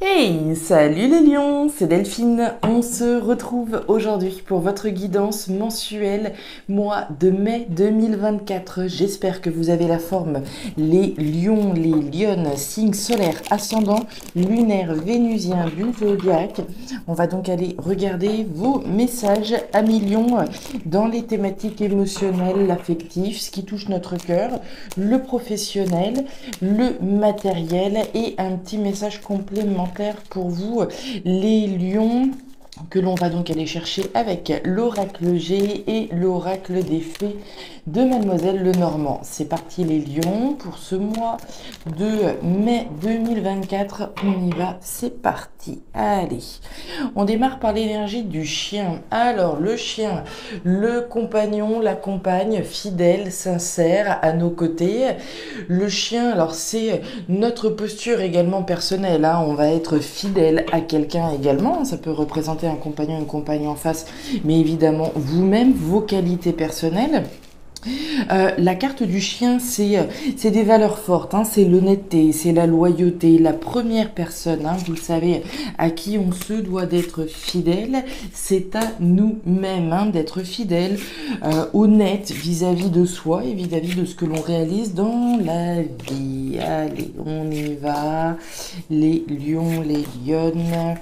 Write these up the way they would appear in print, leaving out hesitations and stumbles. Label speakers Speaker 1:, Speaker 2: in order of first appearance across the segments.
Speaker 1: Hey, salut les lions, c'est Delphine. On se retrouve aujourd'hui pour votre guidance mensuelle mois de mai 2024. J'espère que vous avez la forme. Les lions, les lionnes, signes solaires, ascendant, lunaire, vénusien du zodiaque. On va donc aller regarder vos messages à millions dans les thématiques émotionnelles, l'affectif, ce qui touche notre cœur, le professionnel, le matériel et un petit message complémentaire pour vous, les lions, que l'on va donc aller chercher avec l'oracle G et l'oracle des fées de Mademoiselle Lenormand. C'est parti les lions pour ce mois de mai 2024. On y va, c'est parti. Allez, on démarre par l'énergie du chien. Alors le chien, le compagnon, la compagne, fidèle, sincère à nos côtés. Le chien, alors c'est notre posture également personnelle, hein. On va être fidèle à quelqu'un également. Ça peut représenter un compagnon, une compagne en face, mais évidemment vous-même, vos qualités personnelles. La carte du chien, c'est des valeurs fortes, hein, c'est l'honnêteté, c'est la loyauté. La première personne, hein, vous le savez, à qui on se doit d'être fidèle, c'est à nous-mêmes, hein, d'être fidèle, honnête vis-à-vis de soi et vis-à-vis de ce que l'on réalise dans la vie. Allez, on y va, les lions, les lionnes.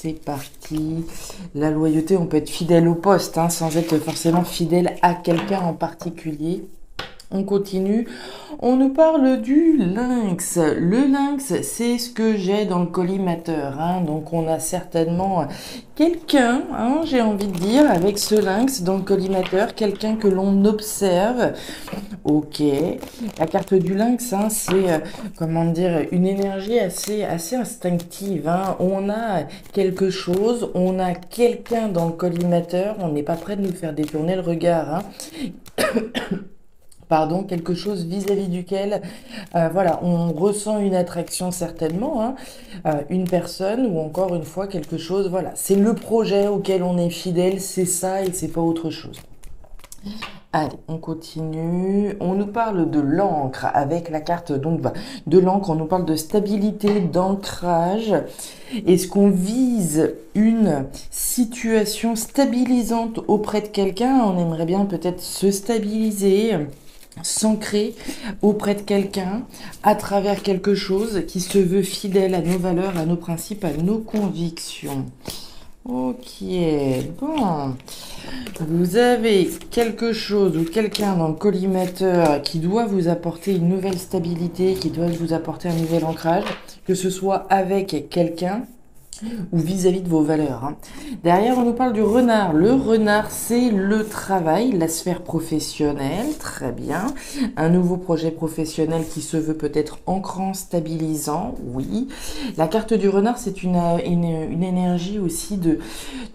Speaker 1: C'est parti. La loyauté, on peut être fidèle au poste, hein, sans être forcément fidèle à quelqu'un en particulier. On continue. On nous parle du lynx. Le lynx, c'est ce que j'ai dans le collimateur, hein. Donc on a certainement quelqu'un, hein, j'ai envie de dire, avec ce lynx dans le collimateur, quelqu'un que l'on observe. Ok. La carte du lynx, hein, c'est, comment dire, une énergie assez instinctive, hein. On a quelque chose, on a quelqu'un dans le collimateur, on n'est pas prêt de nous faire détourner le regard, hein. Pardon, quelque chose vis-à-vis duquel, voilà, on ressent une attraction certainement, hein, une personne ou encore une fois quelque chose, voilà, c'est le projet auquel on est fidèle, c'est ça et c'est pas autre chose. Allez, on continue. On nous parle de l'encre avec la carte donc de l'encre. On nous parle de stabilité, d'ancrage. Est-ce qu'on vise une situation stabilisante auprès de quelqu'un? On aimerait bien peut-être se stabiliser, s'ancrer auprès de quelqu'un à travers quelque chose qui se veut fidèle à nos valeurs, à nos principes, à nos convictions. Ok, bon. Vous avez quelque chose ou quelqu'un dans le collimateur qui doit vous apporter une nouvelle stabilité, qui doit vous apporter un nouvel ancrage, que ce soit avec quelqu'un ou vis-à-vis de vos valeurs, hein. Derrière, on nous parle du renard. Le renard, c'est le travail, la sphère professionnelle, très bien. Un nouveau projet professionnel qui se veut peut-être ancrant, stabilisant, oui. La carte du renard, c'est une énergie aussi de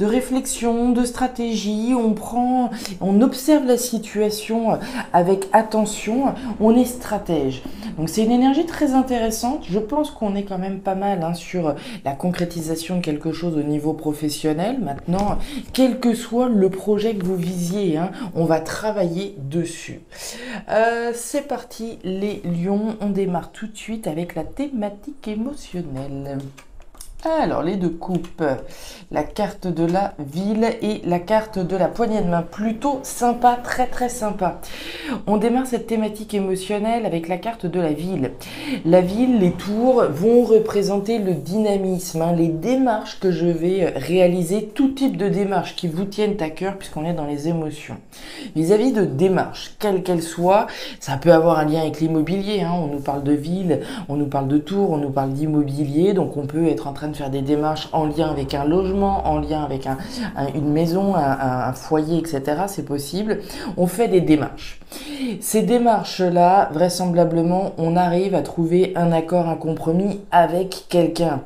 Speaker 1: réflexion, de stratégie. On observe la situation avec attention, on est stratège. Donc c'est une énergie très intéressante. Je pense qu'on est quand même pas mal, hein, sur la concrétisation de quelque chose au niveau professionnel. Maintenant, quel que soit le projet que vous visiez, hein, on va travailler dessus. C'est parti les lions, on démarre tout de suite avec la thématique émotionnelle. Alors, les deux coupes, la carte de la ville et la carte de la poignée de main. Plutôt sympa, très très sympa. On démarre cette thématique émotionnelle avec la carte de la ville. La ville, les tours vont représenter le dynamisme, hein, les démarches que je vais réaliser, tout type de démarches qui vous tiennent à cœur puisqu'on est dans les émotions. Vis-à-vis de démarches, quelles qu'elles soient, ça peut avoir un lien avec l'immobilier, hein. On nous parle de ville, on nous parle de tours, on nous parle d'immobilier, donc on peut être en train de faire des démarches en lien avec un logement, en lien avec une maison, un foyer, etc. C'est possible. On fait des démarches. Ces démarches-là, vraisemblablement, on arrive à trouver un accord, un compromis avec quelqu'un.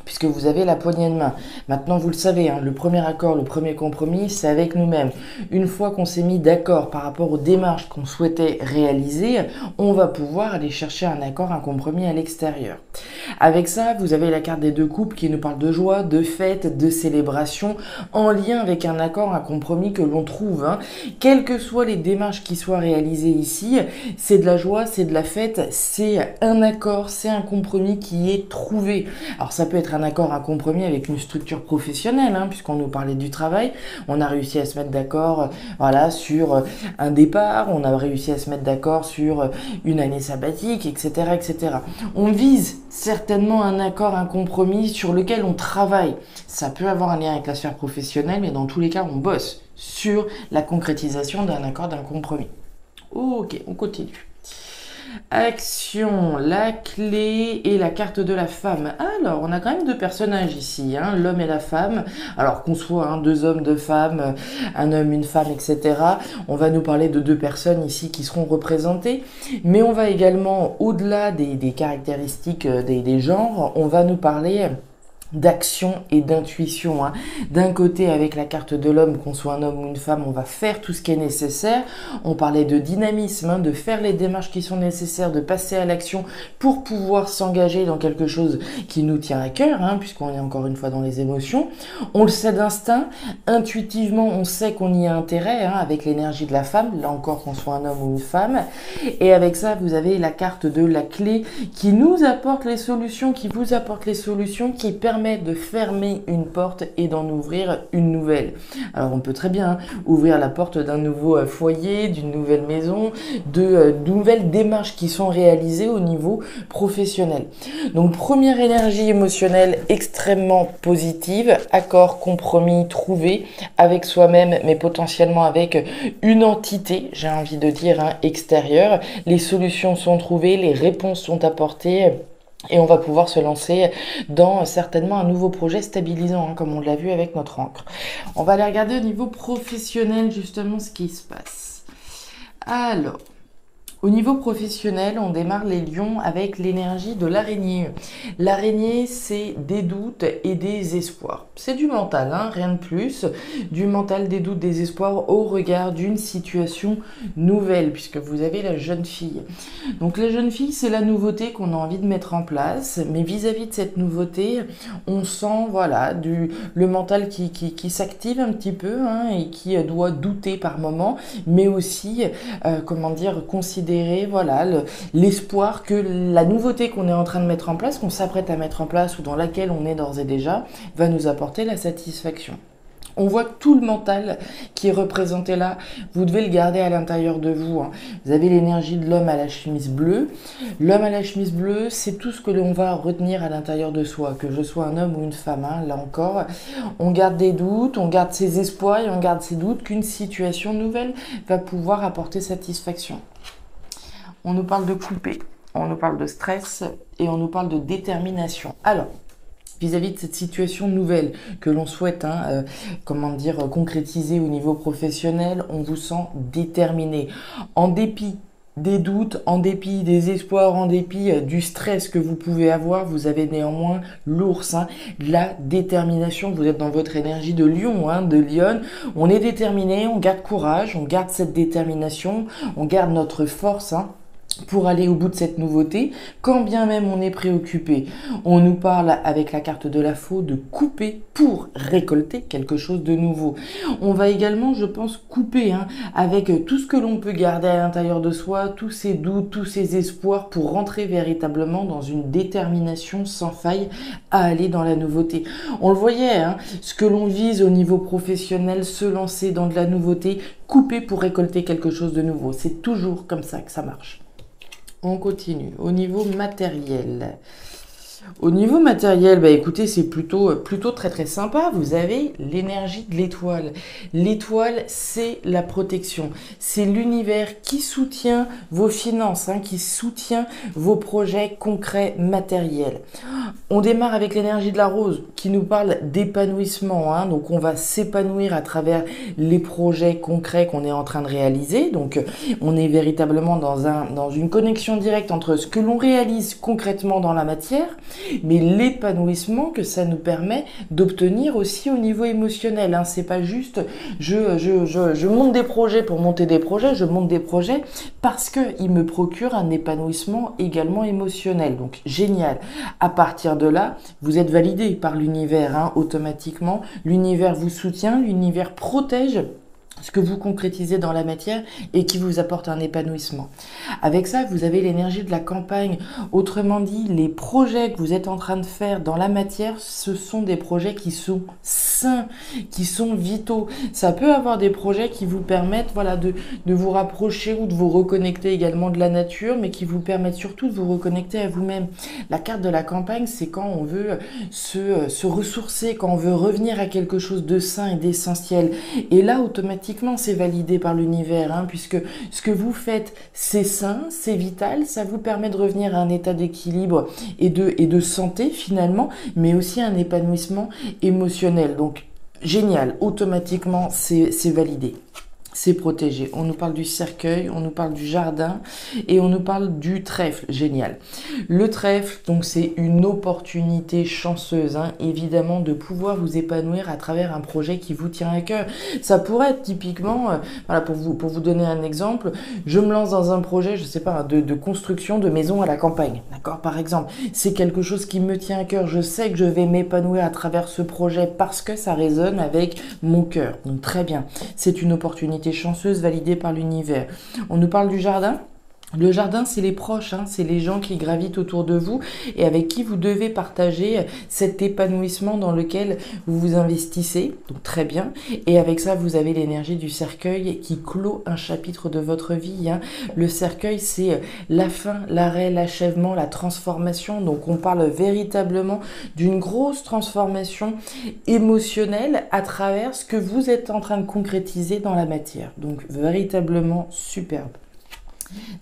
Speaker 1: puisque vous avez la poignée de main. Maintenant, vous le savez, hein, le premier accord, le premier compromis, c'est avec nous-mêmes. Une fois qu'on s'est mis d'accord par rapport aux démarches qu'on souhaitait réaliser, on va pouvoir aller chercher un accord, un compromis à l'extérieur. Avec ça, vous avez la carte des deux coupes qui nous parle de joie, de fête, de célébration, en lien avec un accord, un compromis que l'on trouve. Hein. Quelles que soient les démarches qui soient réalisées ici, c'est de la joie, c'est de la fête, c'est un accord, c'est un compromis qui est trouvé. Alors ça peut être un accord, un compromis avec une structure professionnelle, hein, puisqu'on nous parlait du travail. On a réussi à se mettre d'accord voilà, sur un départ, on a réussi à se mettre d'accord sur une année sabbatique, etc., etc. On vise certainement un accord, un compromis sur lequel on travaille. Ça peut avoir un lien avec la sphère professionnelle, mais dans tous les cas, on bosse sur la concrétisation d'un accord, d'un compromis. Ok, on continue. Action, la clé et la carte de la femme. Alors, on a quand même deux personnages ici, hein, l'homme et la femme. Alors qu'on soit hein, deux hommes, deux femmes, un homme, une femme, etc. On va nous parler de deux personnes ici qui seront représentées. Mais on va également, au-delà des caractéristiques des genres, on va nous parler d'action et d'intuition. Hein. D'un côté, avec la carte de l'homme, qu'on soit un homme ou une femme, on va faire tout ce qui est nécessaire. On parlait de dynamisme, hein, de faire les démarches qui sont nécessaires, de passer à l'action pour pouvoir s'engager dans quelque chose qui nous tient à cœur, hein, puisqu'on est encore une fois dans les émotions. On le sait d'instinct, intuitivement, on sait qu'on y a intérêt, hein, avec l'énergie de la femme, là encore qu'on soit un homme ou une femme. Et avec ça, vous avez la carte de la clé qui nous apporte les solutions, qui vous apporte les solutions, qui permet de fermer une porte et d'en ouvrir une nouvelle. Alors on peut très bien ouvrir la porte d'un nouveau foyer, d'une nouvelle maison, de nouvelles démarches qui sont réalisées au niveau professionnel. Donc première énergie émotionnelle extrêmement positive, accord, compromis trouvé avec soi-même mais potentiellement avec une entité, j'ai envie de dire, hein, extérieure. Les solutions sont trouvées, les réponses sont apportées. Et on va pouvoir se lancer dans certainement un nouveau projet stabilisant, hein, comme on l'a vu avec notre encre. On va aller regarder au niveau professionnel justement ce qui se passe. Alors, au niveau professionnel, on démarre les lions avec l'énergie de l'araignée. L'araignée, c'est des doutes et des espoirs. C'est du mental, hein, rien de plus. Du mental, des doutes, des espoirs au regard d'une situation nouvelle, puisque vous avez la jeune fille. Donc la jeune fille, c'est la nouveauté qu'on a envie de mettre en place, mais vis-à-vis de cette nouveauté, on sent voilà, le mental qui s'active un petit peu hein, et qui doit douter par moment, mais aussi, comment dire, considérer voilà, l'espoir que la nouveauté qu'on est en train de mettre en place, qu'on s'apprête à mettre en place ou dans laquelle on est d'ores et déjà, va nous apporter la satisfaction. On voit que tout le mental qui est représenté là, vous devez le garder à l'intérieur de vous. Hein. Vous avez l'énergie de l'homme à la chemise bleue. L'homme à la chemise bleue, c'est tout ce que l'on va retenir à l'intérieur de soi, que je sois un homme ou une femme. Hein. Là encore, on garde des doutes, on garde ses espoirs et on garde ses doutes qu'une situation nouvelle va pouvoir apporter satisfaction. On nous parle de couper, on nous parle de stress et on nous parle de détermination. Alors, vis-à-vis de cette situation nouvelle que l'on souhaite comment dire, concrétiser au niveau professionnel, on vous sent déterminé. En dépit des doutes, en dépit des espoirs, en dépit du stress que vous pouvez avoir, vous avez néanmoins l'ours, hein, la détermination. Vous êtes dans votre énergie de lion, hein, de lionne. On est déterminé, on garde courage, on garde cette détermination, on garde notre force, hein, pour aller au bout de cette nouveauté, quand bien même on est préoccupé. On nous parle avec la carte de la faux de couper pour récolter quelque chose de nouveau. On va également, je pense, couper hein, avec tout ce que l'on peut garder à l'intérieur de soi, tous ces doutes, tous ces espoirs pour rentrer véritablement dans une détermination sans faille à aller dans la nouveauté. On le voyait, hein, ce que l'on vise au niveau professionnel, se lancer dans de la nouveauté, couper pour récolter quelque chose de nouveau. C'est toujours comme ça que ça marche. On continue. Au niveau matériel. Au niveau matériel, bah écoutez, c'est plutôt très très sympa. Vous avez l'énergie de l'étoile. L'étoile, c'est la protection. C'est l'univers qui soutient vos finances, hein, qui soutient vos projets concrets matériels. On démarre avec l'énergie de la rose qui nous parle d'épanouissement. Hein, donc on va s'épanouir à travers les projets concrets qu'on est en train de réaliser. Donc on est véritablement dans une connexion directe entre ce que l'on réalise concrètement dans la matière mais l'épanouissement que ça nous permet d'obtenir aussi au niveau émotionnel, hein. C'est pas juste je monte des projets pour monter des projets, je monte des projets parce qu'ils me procurent un épanouissement également émotionnel. Donc génial. À partir de là, vous êtes validé par l'univers, hein, automatiquement. L'univers vous soutient, l'univers protège ce que vous concrétisez dans la matière et qui vous apporte un épanouissement. Avec ça, vous avez l'énergie de la campagne. Autrement dit, les projets que vous êtes en train de faire dans la matière, ce sont des projets qui sont sains, qui sont vitaux. Ça peut avoir des projets qui vous permettent, voilà, de vous rapprocher ou de vous reconnecter également de la nature, mais qui vous permettent surtout de vous reconnecter à vous-même. La carte de la campagne, c'est quand on veut se ressourcer, quand on veut revenir à quelque chose de sain et d'essentiel. Et là, automatiquement, c'est validé par l'univers, hein, puisque ce que vous faites, c'est sain, c'est vital, ça vous permet de revenir à un état d'équilibre et de santé finalement, mais aussi un épanouissement émotionnel. Donc, génial, automatiquement, c'est validé. C'est protégé. On nous parle du cercueil, on nous parle du jardin et on nous parle du trèfle. Génial. Le trèfle, donc c'est une opportunité chanceuse, hein, évidemment, de pouvoir vous épanouir à travers un projet qui vous tient à cœur. Ça pourrait être typiquement, voilà, pour vous donner un exemple, je me lance dans un projet, je sais pas, de construction de maison à la campagne. D'accord, par exemple. C'est quelque chose qui me tient à cœur. Je sais que je vais m'épanouir à travers ce projet parce que ça résonne avec mon cœur. Donc très bien. C'est une opportunité chanceuse validée par l'univers. On nous parle du jardin. Le jardin, c'est les proches, hein, c'est les gens qui gravitent autour de vous et avec qui vous devez partager cet épanouissement dans lequel vous vous investissez. Donc très bien. Et avec ça, vous avez l'énergie du cercueil qui clôt un chapitre de votre vie, hein. Le cercueil, c'est la fin, l'arrêt, l'achèvement, la transformation. Donc on parle véritablement d'une grosse transformation émotionnelle à travers ce que vous êtes en train de concrétiser dans la matière. Donc véritablement superbe.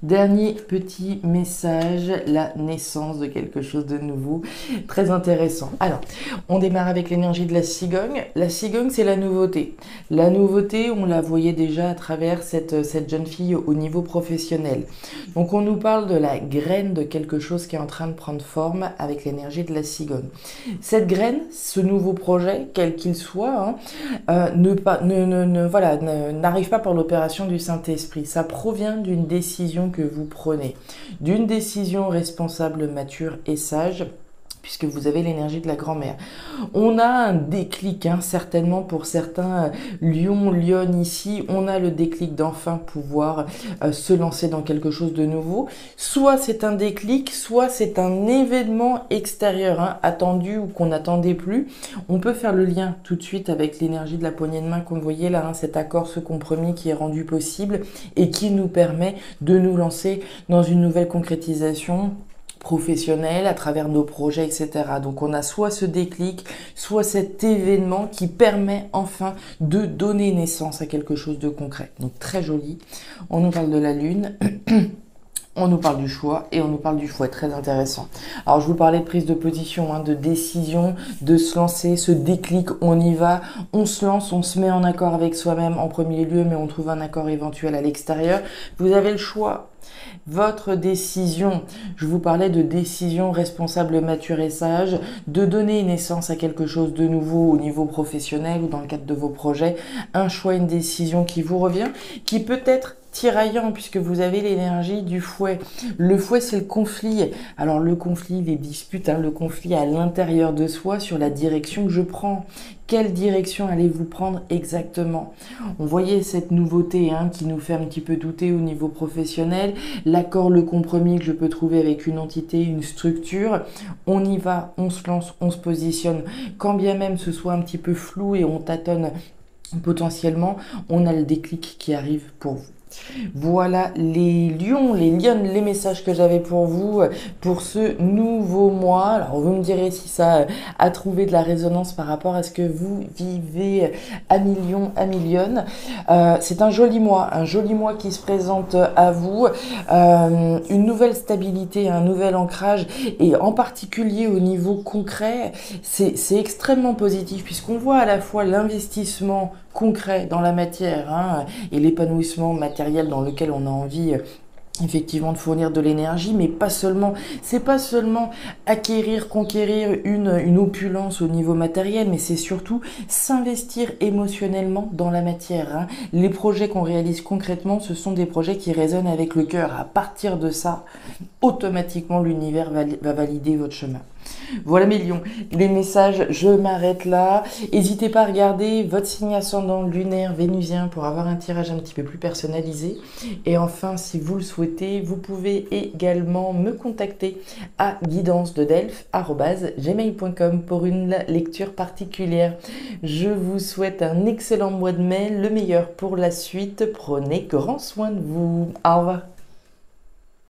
Speaker 1: Dernier petit message, la naissance de quelque chose de nouveau, très intéressant. Alors, on démarre avec l'énergie de la cigogne. La cigogne, c'est la nouveauté. La nouveauté, on la voyait déjà à travers cette jeune fille au niveau professionnel. Donc, on nous parle de la graine de quelque chose qui est en train de prendre forme avec l'énergie de la cigogne. Cette graine, ce nouveau projet, quel qu'il soit, hein, n'arrive pas par l'opération du Saint-Esprit. Ça provient d'une décision que vous prenez, d'une décision responsable, mature et sage, puisque vous avez l'énergie de la grand-mère. On a un déclic, hein, certainement pour certains lions, lionnes ici, on a le déclic d'enfin pouvoir se lancer dans quelque chose de nouveau. Soit c'est un déclic, soit c'est un événement extérieur, hein, attendu ou qu'on n'attendait plus. On peut faire le lien tout de suite avec l'énergie de la poignée de main qu'on voyait là, hein, cet accord, ce compromis qui est rendu possible et qui nous permet de nous lancer dans une nouvelle concrétisation professionnel, à travers nos projets, etc. Donc on a soit ce déclic, soit cet événement qui permet enfin de donner naissance à quelque chose de concret. Donc très joli. On nous parle de la lune. On nous parle du choix et on nous parle du fouet, très intéressant. Alors je vous parlais de prise de position, hein, de décision, de se lancer, ce déclic, on y va, on se lance, on se met en accord avec soi-même en premier lieu, mais on trouve un accord éventuel à l'extérieur. Vous avez le choix. Votre décision, je vous parlais de décision responsable, mature et sage, de donner naissance à quelque chose de nouveau au niveau professionnel ou dans le cadre de vos projets, un choix, une décision qui vous revient, qui peut être tiraillant puisque vous avez l'énergie du fouet. Le fouet, c'est le conflit. Alors le conflit, les disputes, hein, le conflit à l'intérieur de soi sur la direction que je prends. Quelle direction allez-vous prendre exactement? On voyait cette nouveauté, hein, qui nous fait un petit peu douter au niveau professionnel. L'accord, le compromis que je peux trouver avec une entité, une structure. On y va, on se lance, on se positionne. Quand bien même ce soit un petit peu flou et on tâtonne potentiellement, on a le déclic qui arrive pour vous. Voilà les lions, les lionnes, les messages que j'avais pour vous pour ce nouveau mois. Alors vous me direz si ça a trouvé de la résonance par rapport à ce que vous vivez à millions, à millionnes. C'est un joli mois qui se présente à vous. Une nouvelle stabilité, un nouvel ancrage et en particulier au niveau concret, c'est extrêmement positif puisqu'on voit à la fois l'investissement concret dans la matière, hein, et l'épanouissement matériel dans lequel on a envie effectivement de fournir de l'énergie, mais pas seulement. C'est pas seulement acquérir, conquérir une opulence au niveau matériel, mais c'est surtout s'investir émotionnellement dans la matière, hein. Les projets qu'on réalise concrètement, ce sont des projets qui résonnent avec le cœur. À partir de ça, automatiquement l'univers va valider votre chemin. Voilà mes lions, les messages, je m'arrête là. N'hésitez pas à regarder votre signe ascendant lunaire vénusien pour avoir un tirage un petit peu plus personnalisé. Et enfin, si vous le souhaitez, vous pouvez également me contacter à guidance-de-delphes@gmail.com pour une lecture particulière. Je vous souhaite un excellent mois de mai, le meilleur pour la suite. Prenez grand soin de vous. Au revoir.